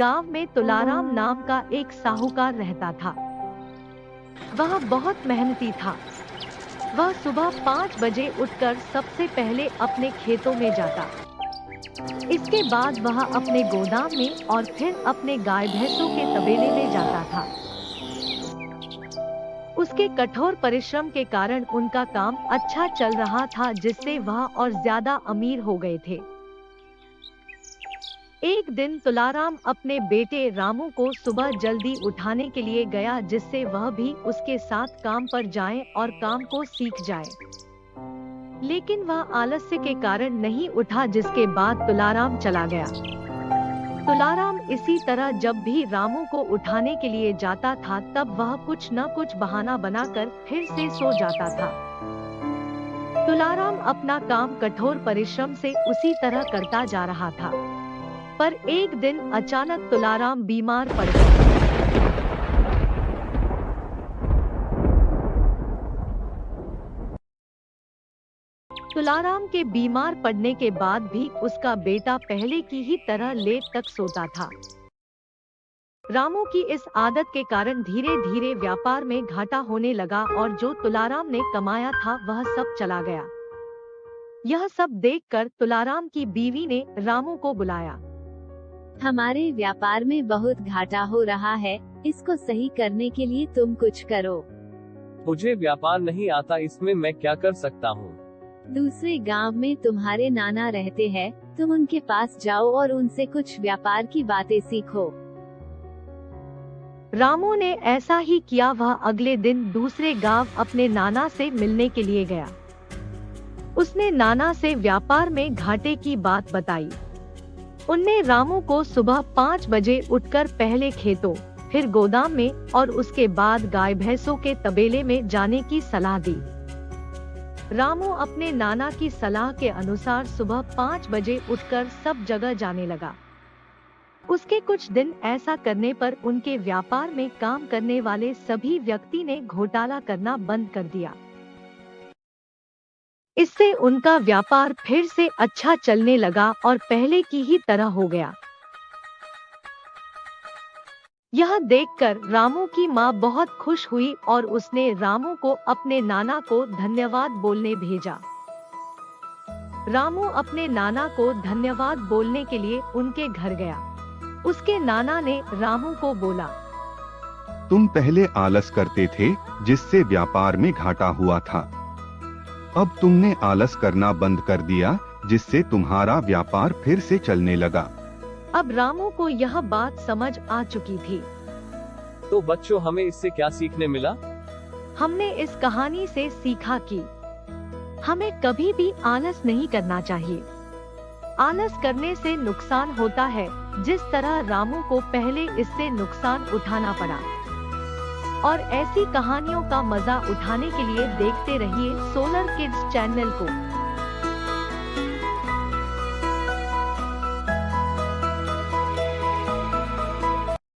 गांव में तुलाराम नाम का एक साहूकार रहता था। वह बहुत मेहनती था। वह सुबह 5 बजे उठकर सबसे पहले अपने खेतों में जाता। इसके बाद वह अपने गोदाम में और फिर अपने गाय भैंसों के तबेले में जाता था। उसके कठोर परिश्रम के कारण उनका काम अच्छा चल रहा था, जिससे वह और ज्यादा अमीर हो गए थे। एक दिन तुलाराम अपने बेटे रामू को सुबह जल्दी उठाने के लिए गया, जिससे वह भी उसके साथ काम पर जाए और काम को सीख जाए। लेकिन वह आलस्य के कारण नहीं उठा, जिसके बाद तुलाराम चला गया। तुलाराम इसी तरह जब भी रामू को उठाने के लिए जाता था, तब वह कुछ न कुछ बहाना बनाकर फिर से सो जाता था। तुलाराम अपना काम कठोर परिश्रम से उसी तरह करता जा रहा था, पर एक दिन अचानक तुलाराम बीमार पड़ गया। तुलाराम के बीमार पड़ने के बाद भी उसका बेटा पहले की ही तरह लेट तक सोता था। रामू की इस आदत के कारण धीरे धीरे व्यापार में घाटा होने लगा और जो तुलाराम ने कमाया था वह सब चला गया। यह सब देखकर तुलाराम की बीवी ने रामू को बुलाया। हमारे व्यापार में बहुत घाटा हो रहा है, इसको सही करने के लिए तुम कुछ करो। मुझे व्यापार नहीं आता, इसमें मैं क्या कर सकता हूँ? दूसरे गांव में तुम्हारे नाना रहते हैं, तुम उनके पास जाओ और उनसे कुछ व्यापार की बातें सीखो। रामू ने ऐसा ही किया। वह अगले दिन दूसरे गांव अपने नाना से मिलने के लिए गया। उसने नाना से व्यापार में घाटे की बात बताई। उनने रामू को सुबह 5 बजे उठकर पहले खेतों, फिर गोदाम में और उसके बाद गाय भैंसों के तबेले में जाने की सलाह दी। रामू अपने नाना की सलाह के अनुसार सुबह 5 बजे उठकर सब जगह जाने लगा। उसके कुछ दिन ऐसा करने पर उनके व्यापार में काम करने वाले सभी व्यक्ति ने घोटाला करना बंद कर दिया। इससे उनका व्यापार फिर से अच्छा चलने लगा और पहले की ही तरह हो गया। यह देखकर रामू की माँ बहुत खुश हुई और उसने रामू को अपने नाना को धन्यवाद बोलने भेजा। रामू अपने नाना को धन्यवाद बोलने के लिए उनके घर गया। उसके नाना ने रामू को बोला, तुम पहले आलस करते थे, जिससे व्यापार में घाटा हुआ था। अब तुमने आलस करना बंद कर दिया, जिससे तुम्हारा व्यापार फिर से चलने लगा। अब रामू को यह बात समझ आ चुकी थी। तो बच्चों, हमें इससे क्या सीखने मिला? हमने इस कहानी से सीखा कि हमें कभी भी आलस नहीं करना चाहिए। आलस करने से नुकसान होता है, जिस तरह रामू को पहले इससे नुकसान उठाना पड़ा। और ऐसी कहानियों का मजा उठाने के लिए देखते रहिए सोलर किड्स चैनल को।